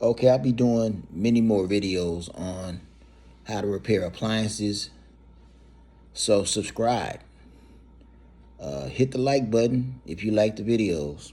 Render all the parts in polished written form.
Okay, I'll be doing many more videos on how to repair appliances. So subscribe. Hit the like button if you like the videos.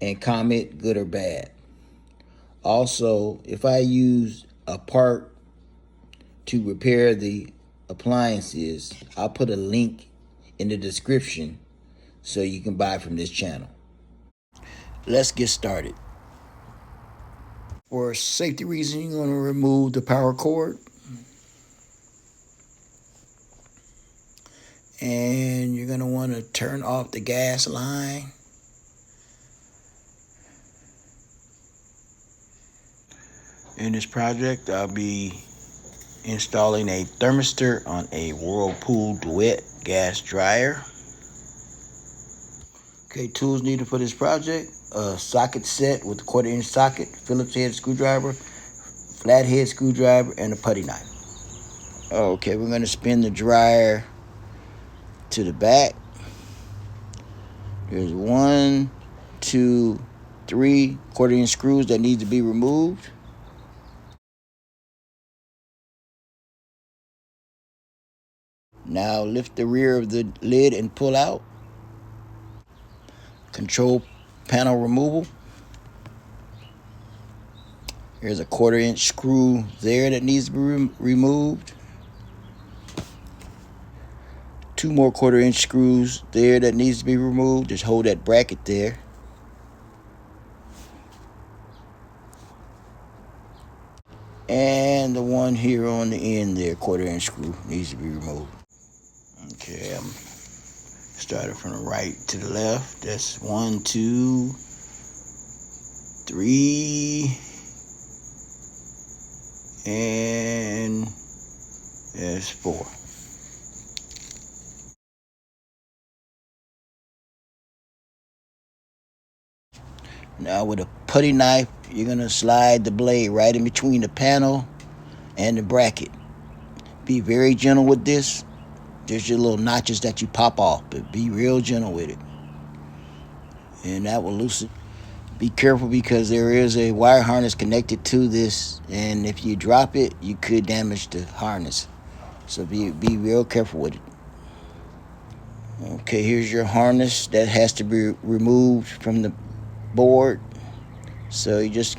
And comment good or bad. Also, if I use a part to repair the appliances, I'll put a link in the description so you can buy from this channel. Let's get started. For safety reasons, you're going to remove the power cord. And you're going to want to turn off the gas line. In this project, I'll be installing a thermistor on a Whirlpool Duet gas dryer. Okay, tools needed for this project: a socket set with a 1/4-inch socket, Phillips head screwdriver, flathead screwdriver, and a putty knife. Okay, we're going to spin the dryer to the back. There's 1, 2, 3 1/4-inch screws that need to be removed. Now lift the rear of the lid and pull out. Control panel removal. There's a 1/4-inch screw there that needs to be removed. 2 more 1/4-inch screws there that needs to be removed. Just hold that bracket there. And the one here on the end there, 1/4-inch screw, needs to be removed. Okay, I'm starting from the right to the left. That's 1, 2, 3, and there's 4. Now with a putty knife, you're gonna slide the blade right in between the panel and the bracket. Be very gentle with this. There's your little notches that you pop off, but be real gentle with it. And that will loosen. Be careful because there is a wire harness connected to this, and if you drop it, you could damage the harness. So be real careful with it. Okay, here's your harness that has to be removed from the board. So you just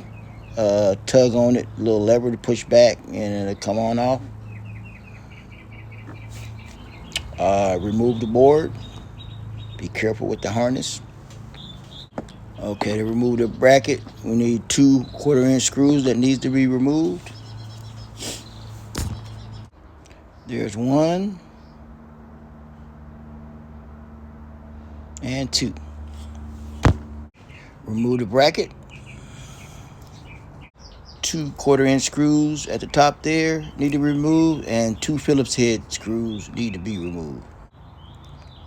tug on it, a little lever to push back, and it'll come on off. Remove the board. Be careful with the harness. Okay, to remove the bracket, we need 2 1/4-inch screws that needs to be removed. There's 1 and 2. Remove the bracket. 2 1/4-inch screws at the top there need to be removed, and 2 Phillips head screws need to be removed.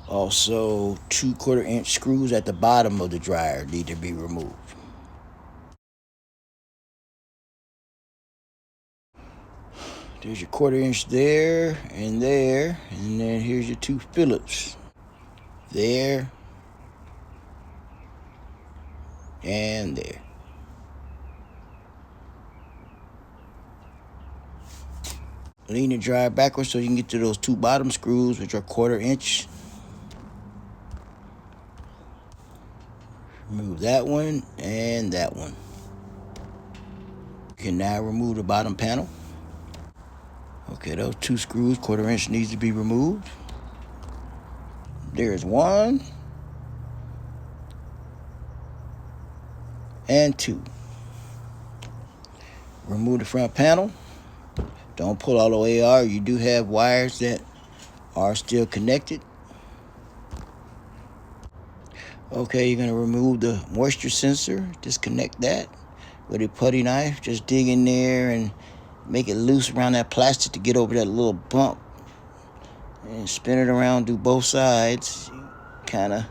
Also, 2 1/4-inch screws at the bottom of the dryer need to be removed. There's your 1/4-inch there, and then here's your 2 Phillips. There, and there. Lean the dryer backwards so you can get to those 2 bottom screws, which are 1/4-inch. Remove that one and that one. You can now remove the bottom panel. Okay, those 2 screws, 1/4-inch, needs to be removed. There's 1 and 2. Remove the front panel. Don't pull all the way out. You do have wires that are still connected. Okay, you're gonna remove the moisture sensor. Disconnect that with a putty knife. Just dig in there and make it loose around that plastic to get over that little bump. And spin it around, do both sides. Kind of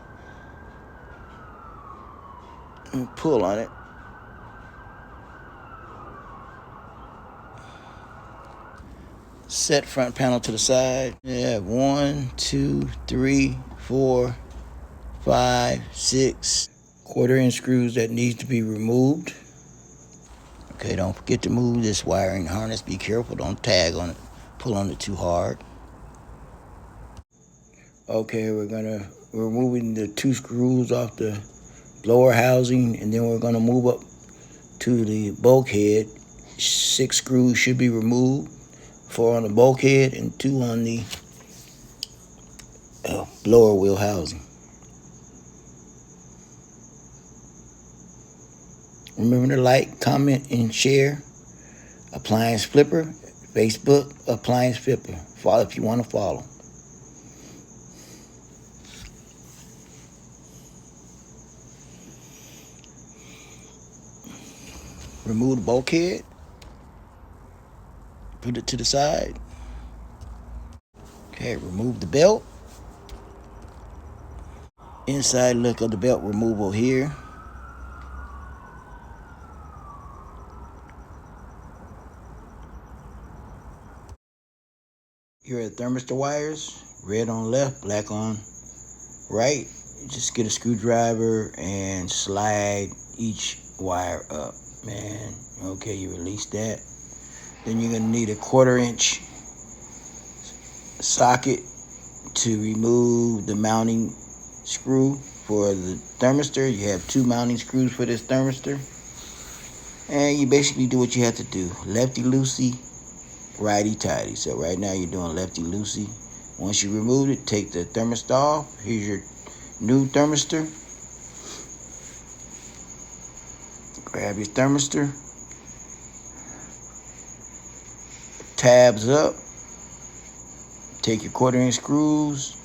pull on it. Set front panel to the side. Yeah, 1, 2, 3, 4, 5, 6 1/4-inch screws that need to be removed. Okay, don't forget to move this wiring harness. Be careful, don't tag on it, pull on it too hard. Okay, we're removing the 2 screws off the blower housing, and then we're gonna move up to the bulkhead. 6 screws should be removed, 4 on the bulkhead and 2 on the blower wheel housing. Remember to like, comment, and share. Appliance Flipper, Facebook, Appliance Flipper. Follow if you want to follow. Remove the bulkhead. Put it to the side. Okay, remove the belt. Inside look of the belt removal here. Here are the thermistor wires. Red on left, black on right. Just get a screwdriver and slide each wire up. Man, okay, you release that. Then you're gonna need a 1/4-inch socket to remove the mounting screw for the thermistor. You have 2 mounting screws for this thermistor. And you basically do what you have to do. Lefty-loosey, righty-tighty. So right now you're doing lefty-loosey. Once you remove it, take the thermistor off. Here's your new thermistor. Grab your thermistor. Tabs up. Take your 1/4-inch screws.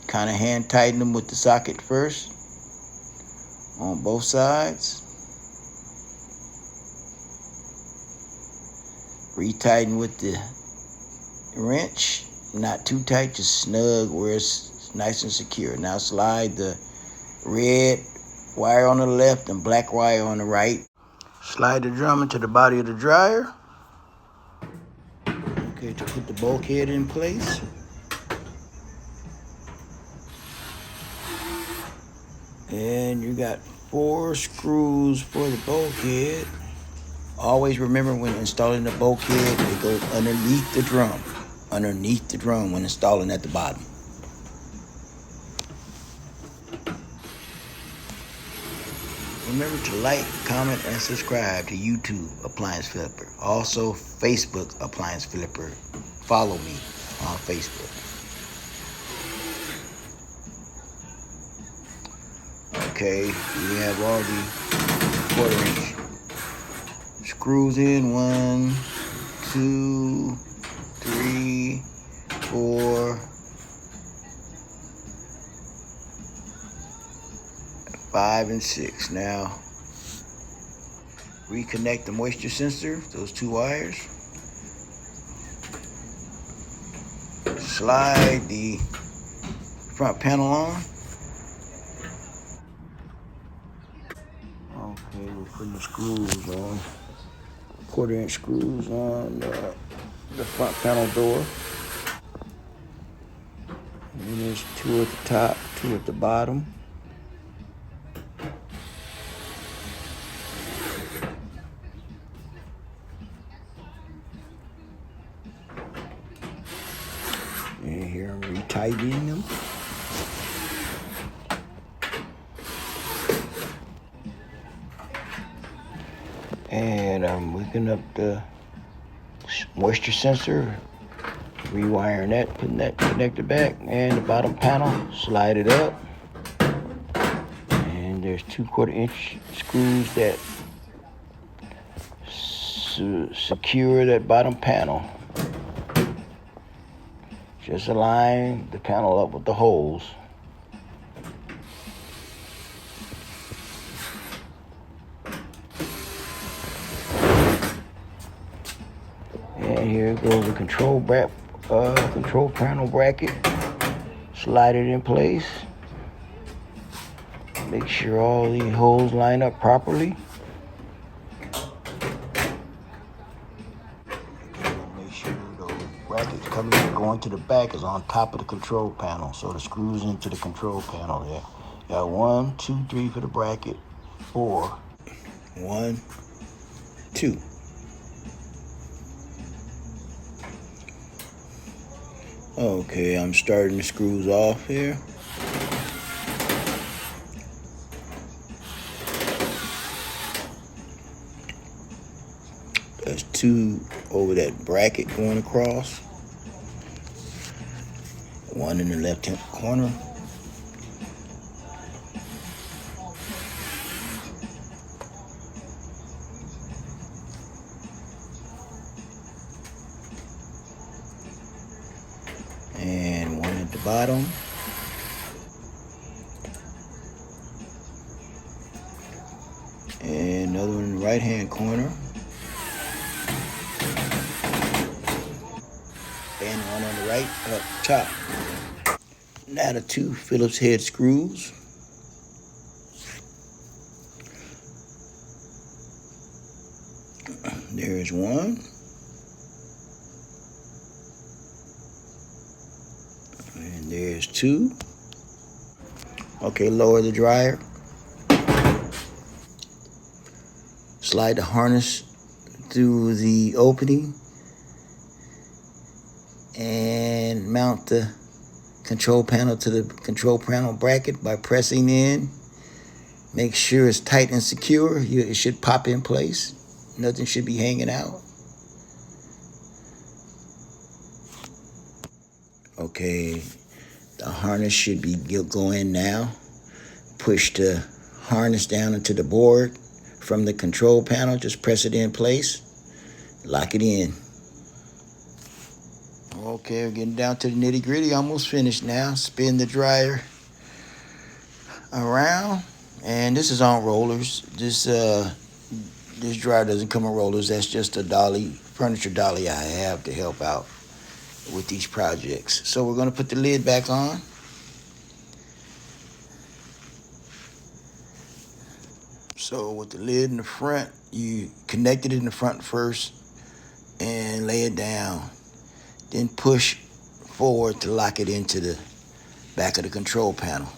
Kind of hand tighten them with the socket first on both sides. Retighten with the wrench. Not too tight, just snug where it's nice and secure. Now slide the red wire on the left and black wire on the right. Slide the drum into the body of the dryer. Okay, to put the bulkhead in place. And you got 4 screws for the bulkhead. Always remember when installing the bulkhead, it goes underneath the drum. Underneath the drum when installing at the bottom. Remember to like, comment, and subscribe to YouTube Appliance Flipper. Also Facebook Appliance Flipper. Follow me on Facebook. Okay, we have all the 1/4-inch screws in. 1, 2, 3, 4, 5, and 6. Now, reconnect the moisture sensor, those 2 wires. Slide the front panel on. Okay, we're putting the screws on. 1/4-inch screws on the front panel door. And there's 2 at the top, 2 at the bottom. And here I'm retightening them. And I'm hooking up the moisture sensor, rewiring that, putting that connector back, and the bottom panel, slide it up. And there's 2 1/4-inch screws that secure that bottom panel. Just align the panel up with the holes. And here goes the control panel bracket. Slide it in place. Make sure all the holes line up properly. Make sure the brackets going to the back is on top of the control panel, so the screws into the control panel there. Got 1, 2, 3 for the bracket, 4. 1, 2. Okay, I'm starting the screws off here. There's 2 over that bracket going across. 1 in the left-hand corner. And 1 at the bottom. And another one in the right-hand corner. And 1 on the right up top. Now the 2 Phillips head screws. There's 1. And there's 2. Okay, lower the dryer. Slide the harness through the opening and mount the control panel to the control panel bracket by pressing in. Make sure it's tight and secure. It should pop in place. Nothing should be hanging out. Okay, the harness should be going now. Push the harness down into the board from the control panel. Just press it in place. Lock it in. Okay, we're getting down to the nitty gritty. Almost finished now. Spin the dryer around. And this is on rollers. This dryer doesn't come on rollers. That's just a dolly, furniture dolly I have to help out with these projects. So we're going to put the lid back on. So with the lid in the front, you connect it in the front first and lay it down. Then push forward to lock it into the back of the control panel.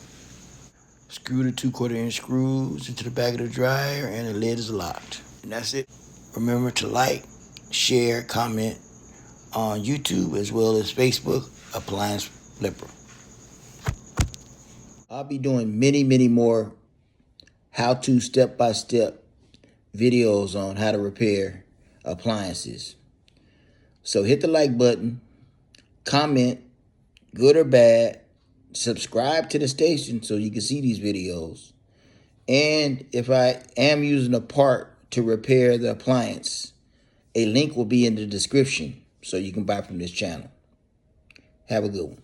Screw the 2/4 inch screws into the back of the dryer and the lid is locked. And that's it. Remember to like, share, comment on YouTube as well as Facebook, Appliance Flipper. I'll be doing many more how-to step-by-step videos on how to repair appliances. So hit the like button, comment, good or bad, subscribe to the station so you can see these videos. And if I am using a part to repair the appliance, a link will be in the description so you can buy from this channel. Have a good one.